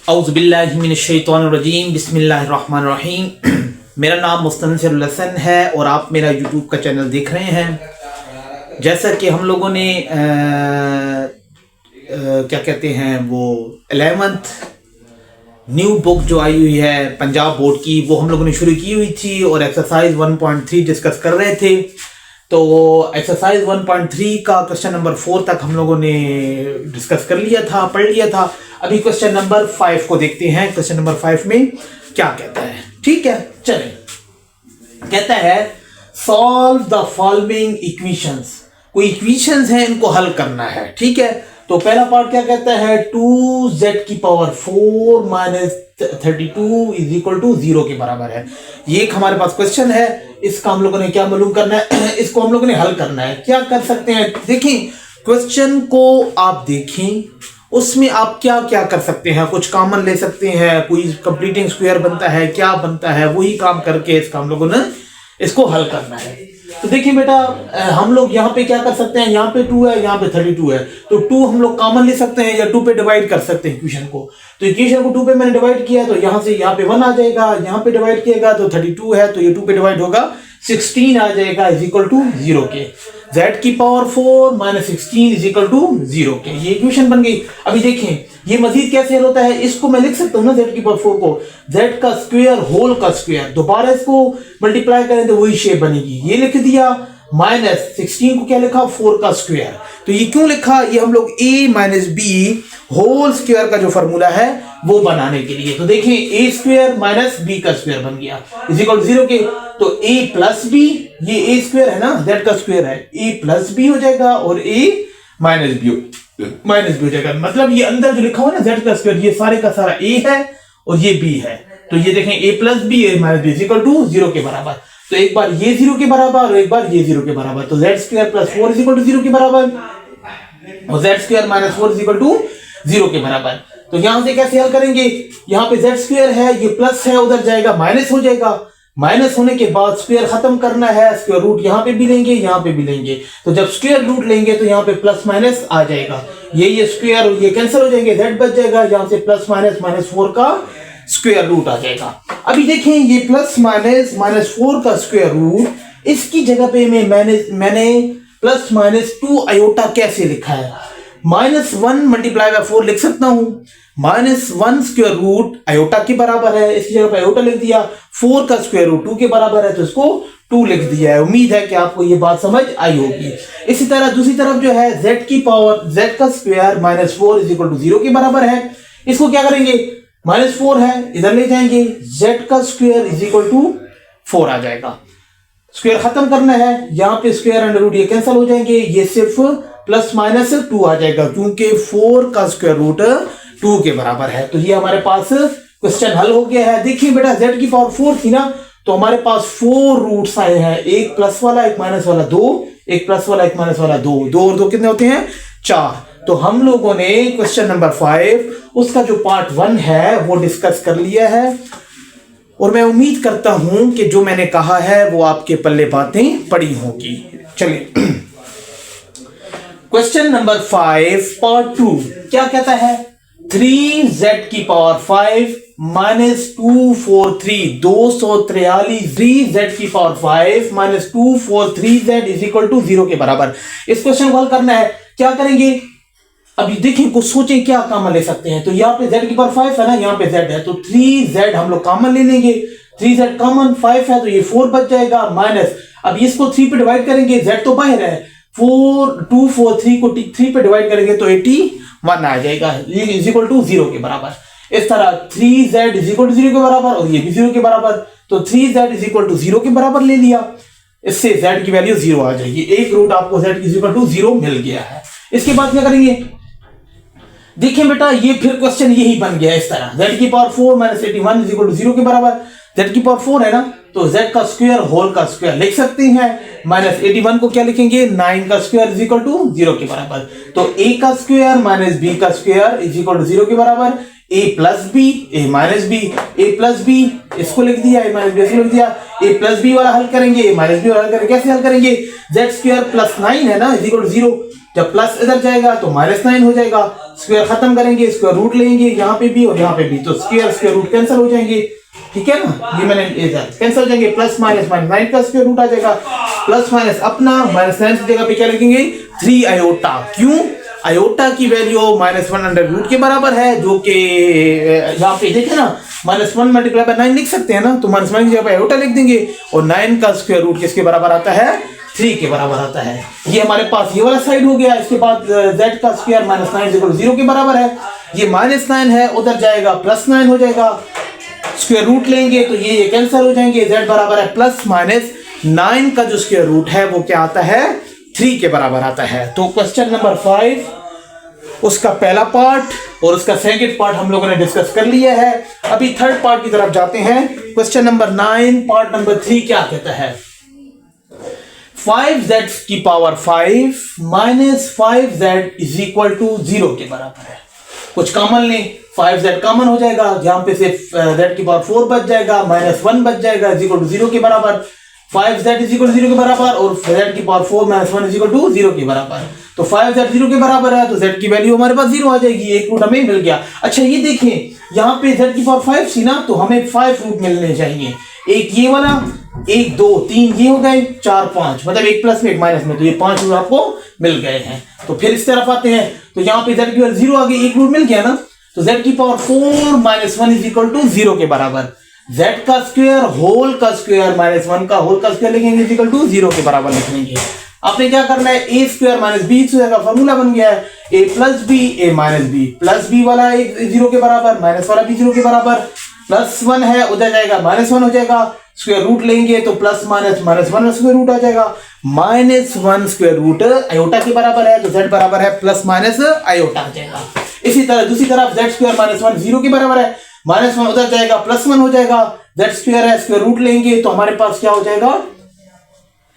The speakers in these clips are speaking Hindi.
औज़ुबिल्लाहिमिनश्शैतानिर्रजीम बिस्मिल्लाहिर्रहमानिर्रहीम। मेरा नाम मुस्तनसिरुल हसन है और आप मेरा यूट्यूब का चैनल देख रहे हैं। जैसा कि हम लोगों ने क्या कहते हैं वो 11th न्यू बुक जो आई हुई है पंजाब बोर्ड की, वो हम लोगों ने शुरू की हुई थी और एक्सरसाइज 1.3 डिस्कस कर रहे थे। तो एक्सरसाइज 1.3 का क्वेश्चन नंबर 4 तक हम लोगों ने डिस्कस कर लिया था, पढ़ लिया था। अभी क्वेश्चन नंबर 5 को देखते हैं। क्वेश्चन नंबर 5 में क्या कहता है, ठीक है, चलें। कहता है सॉल्व द फॉलोइंग इक्वेशंस। कोई इक्वेशंस हैं, इनको हल करना है, ठीक है। तो पहला पार्ट क्या कहता है, 2z⁴ minus 32 is equal to 0 के बराबर है। ये एक हमारे पास क्वेश्चन है, इसका हम लोगों ने क्या मालूम करना है, इसको हम लोगों ने हल करना है। क्या कर सकते हैं, देखें क्वेश्चन को आप देखें, उसमें आप क्या क्या कर सकते हैं। कुछ कॉमन ले सकते हैं, कोई कंप्लीटिंग स्क्वायर बनता है, क्या बनता है, वही काम करके इसका हम लोगों ने इसको हल करना है। तो देखिए बेटा, हम लोग यहाँ पे क्या कर सकते हैं, यहाँ पे 2 है, यहाँ पे 32 है, तो 2 हम लोग कॉमन ले सकते हैं या 2 पे डिवाइड कर सकते हैं इक्वेशन को। तो इक्वेशन को 2 पे मैंने डिवाइड किया तो यहाँ से यहाँ पे 1 आ जाएगा, यहाँ पे डिवाइड किएगा तो 32 है, तो ये 2 पे डिवाइड होगा 16 आ जाएगा इज इक्वल टू 0 के। z⁴ minus 16 is equal to 0 के, ये इक्वेशन बन गई। अभी देखें ये मजीद कैसे हल होता है, इसको मैं लिख सकता हूँ ना z⁴ को z का स्क्वायर होल का स्क्वायर, दोबारा इसको मल्टीप्लाई करें तो वही शेप बनेगी। ये लिख दिया, माइनस 16 को क्या लिखा, 4 का स्क्वायर। तो ये क्यों लिखा, ये हम लोग a minus B whole square का जो फॉर्मूला है वो बनाने के लिए। तो देखें a स्क्वायर माइनस b का स्क्वायर बन गया इज इक्वल 0 के। तो a प्लस b, ये a स्क्वायर है ना, z का स्क्वायर है, a प्लस b हो जाएगा और a माइनस b हो जाएगा। मतलब ये अंदर जो लिखा हुआ है ना z का स्क्वायर, ये सारे का सारा a है और ये b है। तो ये देखें a plus b a minus b is equal to 0 के बराबर। तो एक बार ये 0 के बराबर और एक बार ये 0 के बराबर। तो z² plus 4 is equal to 0 के बराबर और z² minus 4 is equal to 0 के बराबर। तो यहां से कैसे हल करेंगे, यहाँ पे z² है, ये प्लस है, उधर जाएगा माइनस हो जाएगा। माइनस होने के बाद स्क्वायर खत्म करना है, स्क्वायर रूट यहाँ पे भी लेंगे, यहाँ पे भी लेंगे। तो जब स्क्वायर रूट लेंगे तो यहाँ पे प्लस माइनस आ जाएगा, ये स्क्वायर और ये कैंसिल हो जाएंगे, z बच जाएगा, यहाँ से प्लस माइनस माइनस 4 का स्क्वायर रूट आ जाएगा। अभी देखें ये प्लस माइनस माइनस 4 का स्क्वायर रूट, इसकी जगह पे मैंने प्लस माइनस 2 आयोटा कैसे लिखा है, -1 मल्टीप्लाई बाय 4 लिख सकता हूं। -1 स्क्वायर रूट आयोटा के बराबर है, इसकी जगह पे आयोटा लिख दिया। 4 का स्क्वायर रूट 2 के बराबर है, तो इसको 2 लिख दिया है। उम्मीद है कि आपको ये बात समझ आई होगी। इसी तरह दूसरी तरफ जो है z की पावर z का square minus 4 is equal to 0 के बराबर है। इसको क्या करेंगे, -4 है, इधर ले जाएंगे, z का स्क्वायर इज इक्वल टू 4 आ जाएगा। स्क्वायर खत्म करना है, यहाँ पे स्क्वायर अंडर रूट ये कैंसिल हो जाएंगे, ये सिर्फ प्लस माइनस 2 आ जाएगा क्योंकि 4 का स्क्वायर रूट 2 के बराबर है। तो ये हमारे पास क्वेश्चन हल हो गया है। देखिए बेटा z की पावर 4 थी ना, तो हमारे पास 4 रूट्स आए हैं, एक प्लस वाला एक माइनस वाला 2, एक प्लस वाला एक माइनस वाला 2, 2 और 2 कितने होते हैं, 4। तो हम लोगों ने क्वेश्चन नंबर 5 उसका जो पार्ट 1 है वो डिस्कस कर लिया है और मैं उम्मीद करता हूं कि जो मैंने कहा है वो आपके पल्ले बातें पड़ी होंगी। चलिए क्वेश्चन नंबर 5 पार्ट 2 क्या कहता है, 3z⁵ minus 243 243 3z⁵ minus 243z is equal to 0 के बराबर। इस क्वेश्चन को हल करना है, क्या करेंगे, अभी देखिए कुछ सोचें क्या कॉमन ले सकते हैं। तो यहाँ पे z⁵ है ना, यहाँ पे z है, तो 3z हम लोग कॉमन ले लेंगे, 3z कॉमन, 5 है तो ये 4 बच जाएगा, माइनस अब इसको 3 पे डिवाइड करेंगे, z तो बाहर है, 243 को 3 पे डिवाइड करेंगे तो 81 आ जाएगा इज इक्वल टू 0 के बराबर। इस तरह 3z इज इक्वल टू 0 के बराबर और ये भी 0 के बराबर, तो 3z इज इक्वल टू 0 के बराबर ले लिया, इससे z की वैल्यू 0 आ जाएगी। एक रूट आपको z इज इक्वल टू 0 मिल गया है। इसके बाद क्या करेंगे, देखिए बेटा ये फिर क्वेश्चन यही बन गया इस तरह, z⁴ minus 81 is equal to 0 के बराबर। z⁴ है ना, तो z का स्क्वायर होल का स्क्वायर लिख सकते हैं। माइनस 81 को क्या लिखेंगे, 9 का स्क्वायर इज इक्वल टू 0 के बराबर। तो a का स्क्वायर माइनस b का स्क्वायर इज इक्वल टू 0 के बराबर। a plus B, a minus B, a plus B इसको लिख दिया, a माइनस बी इसको लिख दिया। a प्लस बी वाला हल करेंगे, a माइनस बी वाला हल करेंगे। कैसे हल करेंगे, z स्क्वायर प्लस 9 है ना इज इक्वल टू 0। जब प्लस इधर जाएगा तो माइनस 9 हो जाएगा। स्क्वायर खत्म करेंगे, स्क्वायर रूट लेंगे यहाँ पे भी और यहाँ पे भी, तो स्क्वायर स्क्वायर रूट कैंसिल हो जाएंगे। ठीक है ना, ये मैंने कैंसिल हो जाएंगे। प्लस माइनस माइनस 9 का स्क्वायर रूट आ जाएगा। प्लस माइनस अपना, माइनस 9 की जगह पे क्या लिखेंगे 3 आयोटा। क्यों, आयोटा की वैल्यू -1 अंडर रूट के बराबर है, जो कि यहाँ पे देखे ना -1 मल्टीप्लाई बाय 9 लिख सकते हैं ना, तो -1 की जगह पे आयोटा लिख देंगे। और 9 का स्क्वायर रूट किसके बराबर आता है, 3 के बराबर आता है। ये हमारे पास ये वाला साइड हो गया। इसके बाद z का स्क्वायर -9 0 के बराबर है। ये -9 है, उधर जाएगा +9 हो जाएगा। स्क्वायर रूट लेंगे तो ये कैंसिल हो जाएंगे। z बराबर है +-9 का जो स्क्वायर रूट है वो क्या आता है, 3 के बराबर आता है। तो क्वेश्चन नंबर 5 उसका पहला पार्ट और उसका सेकंड पार्ट हम लोगों ने डिस्कस कर लिया है। अभी थर्ड पार्ट की तरफ जाते हैं। क्वेश्चन नंबर 9 पार्ट नंबर 3 क्या कहता है, 5z की power 5 minus 5z is equal to 0 के बराबर है। कुछ कॉमन लें, 5z कॉमन हो जाएगा, जहां पे से z की पावर 4 बच जाएगा, -1 बच जाएगा इज इक्वल टू 0 के बराबर। 5z इज इक्वल टू 0 के बराबर और z की पावर 4 -1 इज इक्वल टू 0 के बराबर। तो 5z 0 के बराबर है, तो z की वैल्यू हमारे पास 0 आ जाएगी। एक रूट हमें मिल गया। अच्छा ये देखें, यहाँ पे z की पावर 5 थी ना, तो हमें 5 रूट मिलने चाहिए। एक ये वाला, 1 2 3 ये हो गए, 4 5, मतलब एक प्लस में एक माइनस में, तो ये 5 रूट आपको मिल गए हैं। तो फिर इस तरफ आते हैं, तो यहाँ पे z की वैल्यू 0 आ गई, एक रूट मिल गया ना, तो z की पावर 4 -1 इज इक्वल टू 0 के बराबर। z का स्क्वायर होल का स्क्वायर -1 का होल का स्क्वायर लिखेंगे इज इक्वल टू 0 के बराबर लिख लेंगे। आपने क्या करना है, a square minus B square का फॉर्मूला बन गया है, a plus B a minus B, plus B वाला 0 के बराबर, माइनस वाला भी 0 के बराबर। +1 है, उधर जाएगा -1 हो जाएगा। स्क्वायर रूट लेंगे तो प्लस माइनस -1 स्क्वायर रूट आ जाएगा। -1 स्क्वायर रूट आयोटा के बराबर है, तो z बराबर है प्लस माइनस आयोटा आ जाएगा। इसी तरह दूसरी तरफ z स्क्वायर -1 0 के बराबर है, -1 उधर जाएगा +1 हो जाएगा। z स्क्वायर है, स्क्वायर रूट लेंगे तो हमारे पास क्या हो जाएगा,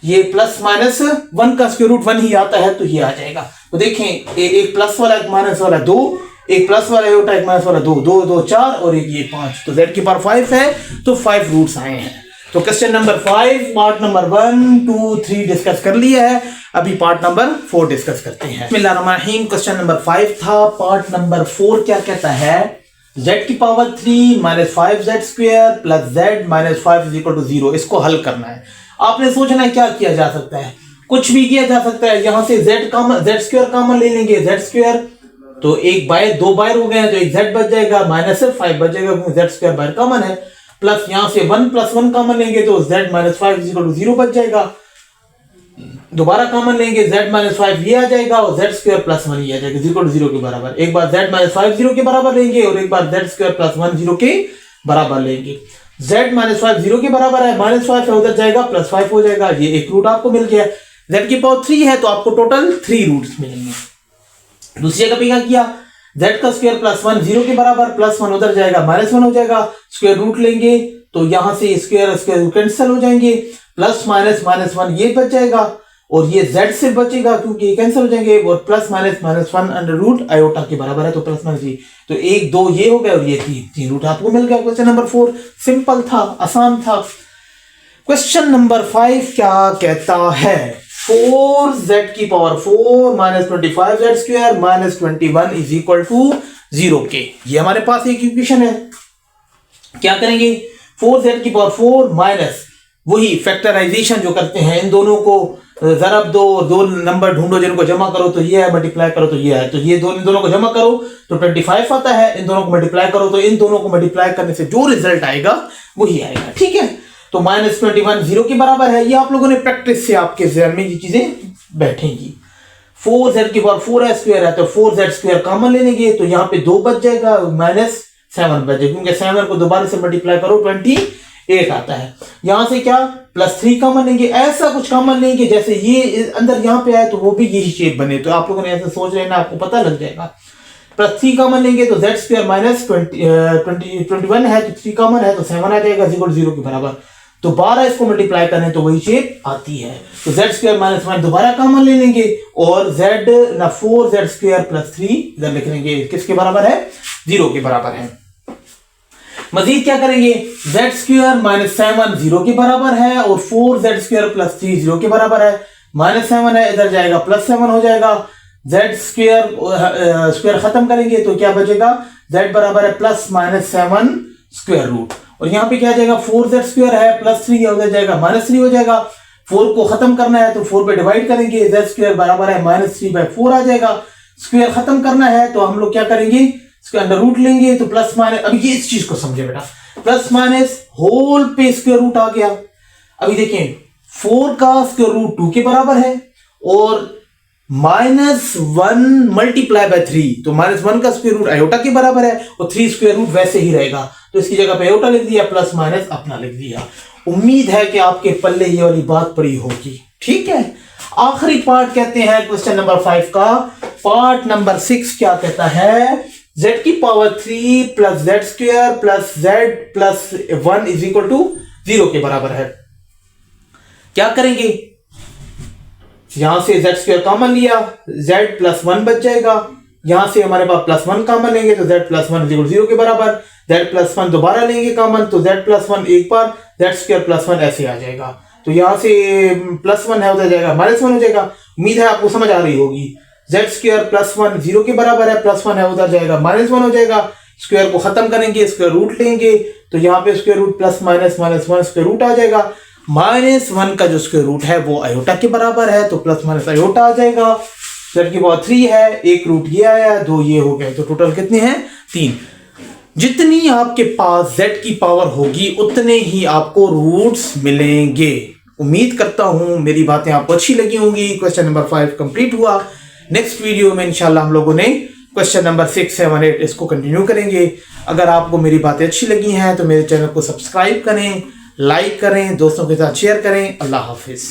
ये +-1 का स्क्वायर रूट 1 ही आता है, तो ये आ जाएगा। तो देखें एक प्लस वाला एक माइनस वाला 2, एक प्लस वाला आयोटा एक माइनस वाला 2, 2 2 4 और एक ये 5, तो z की पावर 5 है, तो 5 रूट्स आए हैं। तो question number 5 part number 1 2 3 discuss कर लिया है। अभी पार्ट नंबर 4 डिस्कस करते हैं। बिस्मिल्लाहिर्रहमानिर्रहीम। क्वेश्चन नंबर 5 था। पार्ट नंबर 4 क्या कहता है, z की power 3 minus 5z square plus z minus 5 is equal to 0। इसको हल करना है। आपने सोचना है क्या किया जा सकता है, कुछ भी किया जा सकता है। यहां से z स्क्वायर कॉमन ले लेंगे, z स्क्वायर तो एक बाय 2 बाहर हो गए, तो एक z बच जाएगा, माइनस 5 बच जाएगा क्योंकि z स्क्वायर बाहर कॉमन है। प्लस यहां से 1 + 1 कॉमन लेंगे तो z minus 5 is equal to 0 बच जाएगा। दोबारा कॉमन लेंगे, z माइनस 5 ये आ जाएगा और z स्क्वायर प्लस 1 ये आ जाएगा इक्वल टू 0 के बराबर। एक बार z माइनस 5 0 के बराबर लेंगे और एक बार z स्क्वायर प्लस 1 0 के बराबर लेंगे। z माइनस 5 0 के बराबर है, -5 है उधर जाएगा +5 हो जाएगा। ये एक रूट आपको मिल गया। z की पावर 3 है तो आपको टोटल 3 रूट्स मिलेंगे। दूसरी जगह पे क्या किया, z का स्क्वायर +1 0 के बराबर, +1 उधर जाएगा -1 हो जाएगा। स्क्वायर रूट लेंगे तो यहां से स्क्वायर स्क्वायर कैंसिल हो जाएंगे, प्लस माइनस -1 ये बच जाएगा और ये z से बचेगा क्योंकि ये कैंसिल हो जाएंगे और plus minus -1 under root iota के बराबर है, तो प्लस माइनस ये, तो 1 2 ये हो गया और ये 3 रूट आपको मिल गया। क्वेश्चन नंबर 4 सिंपल था, आसान था। क्वेश्चन नंबर 5 क्या कहता है, 4z की power 4 minus 25z square minus 21 is equal to 0 के। ये हमारे पास एक इक्वेशन है। क्या करेंगे, 4z की पावर 4 माइनस वही फैक्टराइजेशन जो करते हैं, इन दोनों को जरब दो नंबर ढूंढो जिनको जमा करो तो ये है, मल्टीप्लाई करो तो ये है, तो ये इन दोनों को जमा करो तो 25 आता है, इन दोनों को मल्टीप्लाई करो तो इन दोनों को मल्टीप्लाई करने से जो रिजल्ट आएगा वही आएगा। ठीक है, तो -21 0 के बराबर है। ये आप लोगों ने प्रैक्टिस से आपके ज़हन में ये चीजें बैठेंगी। 4z की पावर 4 स्क्वायर है तो 4z स्क्वायर कॉमन ले लेंगे तो यहाँ पे 2 बच जाएगा, -7 बच जाएगा क्योंकि 7 को दोबारा से मल्टीप्लाई करो 28 आता है। यहां से क्या +3 कॉमन लेंगे, ऐसा कुछ कॉमन लेंगे जैसे ये अंदर यहाँ पे आए तो वो भी यही शेप बने, तो आप लोगों ने ऐसे सोच लेना, आपको पता लग जाएगा। +3 कॉमन लेंगे तो z स्क्वायर -21 है तो 3 कॉमन है तो 7 आ जाएगा 0 के बराबर। तो 12 इसको मल्टीप्लाई करें तो वही शेप आती है। तो z स्क्वायर माइनस 1 दोबारा कॉमन ले लेंगे और z ना 4z स्क्वायर प्लस 3 इधर लिख लेंगे, किसके बराबर है, 0 के बराबर है। मजीद क्या करेंगे, z स्क्वायर माइनस 7 0 के बराबर है और 4z स्क्वायर प्लस 3 0 के बराबर है। माइनस 7 है, इधर जाएगा प्लस 7 हो जाएगा। z स्क्वायर खत्म करेंगे तो क्या बचेगा, z बराबर है प्लस माइनस 7 स्क्वायर रूट, और यहाँ पे क्या आ जाएगा 4z स्क्वायर है प्लस 3 उधर जाएगा माइनस 3 हो जाएगा। 4 को खत्म करना है तो 4 पे डिवाइड करेंगे, z स्क्वायर बराबर है माइनस 3/4 आ जाएगा। स्क्वायर खत्म करना है तो हम लोग क्या करेंगे, इसके अंडर रूट लेंगे तो प्लस माइनस, अभी ये इस चीज को समझे बेटा, प्लस माइनस होल पे स्क्वायर रूट आ गया। अभी देखें 4 का स्क्वायर रूट 2 के बराबर है और -1 मल्टीप्लाई बाय 3, तो -1 का स्क्वायर रूट आयोटा के बराबर है और 3 स्क्वायर रूट वैसे ही रहेगा, तो इसकी जगह पे आयोटा लिख दिया, प्लस माइनस अपना लिख दिया। उम्मीद है कि आपके पल्ले ये वाली बात पड़ी होगी। ठीक है, आखिरी पार्ट कहते हैं क्वेश्चन नंबर 5 का, पार्ट नंबर 6 क्या कहता है, z की power 3 plus z square plus z plus 1 is equal to 0 के बराबर है। क्या करेंगे, यहां से z स्क्वायर कॉमन लिया, z प्लस 1 बच जाएगा, यहां से हमारे पास प्लस 1 कॉमन लेंगे तो z प्लस 1 इज इक्वल 0 के बराबर। z प्लस 1 दोबारा लेंगे कॉमन तो z प्लस 1 एक बार, z स्क्वायर प्लस 1 ऐसे आ जाएगा, तो यहां से प्लस 1 है उधर जाएगा माइनस 1 हो जाएगा। उम्मीद है आपको समझ आ रही होगी। z स्क्वायर प्लस 1 0 के बराबर है, प्लस 1 है उधर जाएगा माइनस 1 हो जाएगा। स्क्वायर को खत्म करेंगे, स्क्वायर रूट लेंगे तो यहाँ पे square root plus minus minus 1 square root आ जाएगा। -1 का जो स्क्वायर रूट है वो आयोटा के बराबर है तो प्लस माइनस आयोटा आ जाएगा। z की पावर 3 है, एक रूट ये आया, 2 ये हो गए, तो टोटल कितने हैं, 3। जितनी आपके पास z की पावर होगी उतने ही आपको रूट्स मिलेंगे। उम्मीद करता हूं मेरी बातें आपको अच्छी लगी होंगी। क्वेश्चन नंबर 5 कंप्लीट हुआ। नेक्स्ट वीडियो में इंशाल्लाह हम लोगों ने क्वेश्चन नंबर 6, 7, 8 इसको कंटिन्यू करेंगे। अगर आपको मेरी बातें अच्छी लगी हैं तो मेरे चैनल को सब्सक्राइब करें, लाइक करें, दोस्तों के साथ शेयर करें। अल्लाह हाफिज।